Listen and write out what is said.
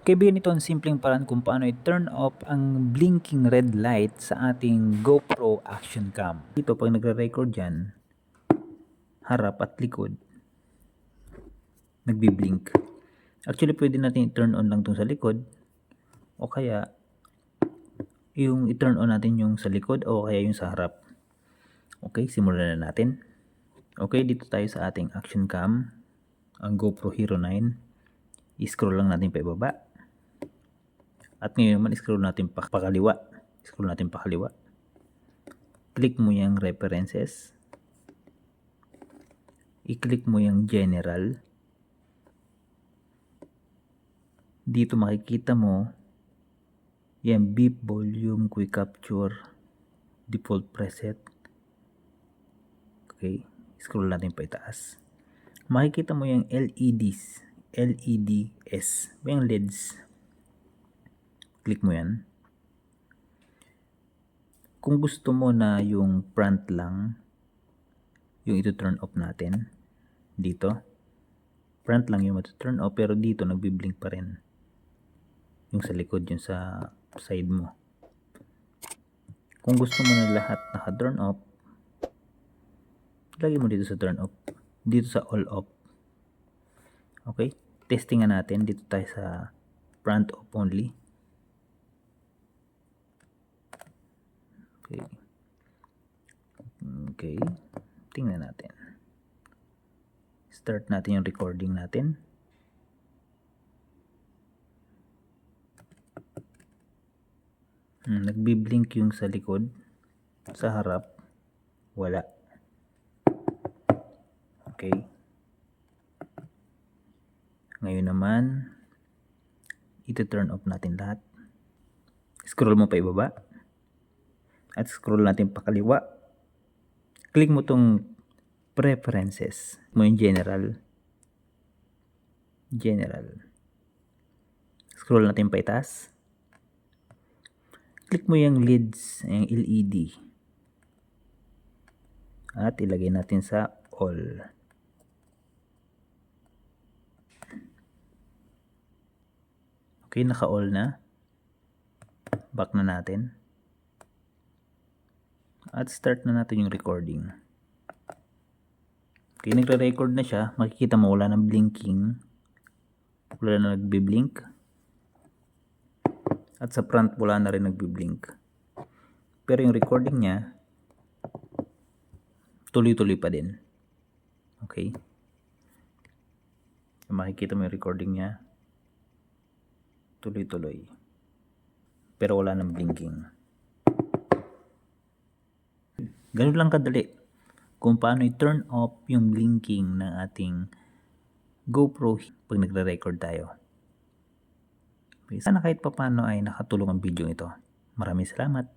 Kaibigan, ito ang simpleng paraan kung paano i-turn off ang blinking red light sa ating GoPro Action Cam. Dito, pag nagre-record yan, harap at likod, nagbi-blink. Actually, pwede natin i-turn on lang itong sa likod, o kaya yung i-turn on natin yung sa likod, o kaya yung sa harap. Okay, simulan na natin. Okay, dito tayo sa ating Action Cam, ang GoPro Hero 9. I-scroll lang natin pa ibaba. At ngayon naman, scroll natin pakaliwa. Scroll natin pakaliwa. Click mo yung references. I-click mo yung general. Dito makikita mo yung beep volume, quick capture, default preset. Okay, scroll natin pa itaas. Makikita mo yung LEDs, LEDs, yung LEDs. Click mo yan. Kung gusto mo na yung front lang, yung ito turn off natin, dito, front lang yung turn off, pero dito nagbi-blink pa rin. Yung sa likod, yung sa side mo. Kung gusto mo na lahat naka-turn off, lagay mo dito sa turn off, dito sa all off. Okay, testingan natin. Dito tayo sa front off only. Okay, tingnan natin. Start natin yung recording natin. Nagbi-blink yung sa likod, sa harap wala. Okay, ngayon naman ito-turn off natin lahat. Scroll mo pa ibaba at scroll natin pa kaliwa. Click mo tong preferences mo, yung general. Scroll natin pa itaas. Click mo yung LEDs, yung LED, at ilagay natin sa all. Okay, naka-all na. Back na natin. At start na natin yung recording. Okay, nagre-record na siya. Makikita mo wala nang blinking. Wala na nagbi-blink. At sa front wala na rin nagbi-blink. Pero yung recording niya, tuloy-tuloy pa din. Okay. Makikita mo yung recording niya, tuloy-tuloy. Pero wala nang blinking. Ganun lang kadali kung paano i-turn off yung blinking ng ating GoPro pag nagre-record tayo. Okay, sana kahit papano ay nakatulong ang video ito. Maraming salamat.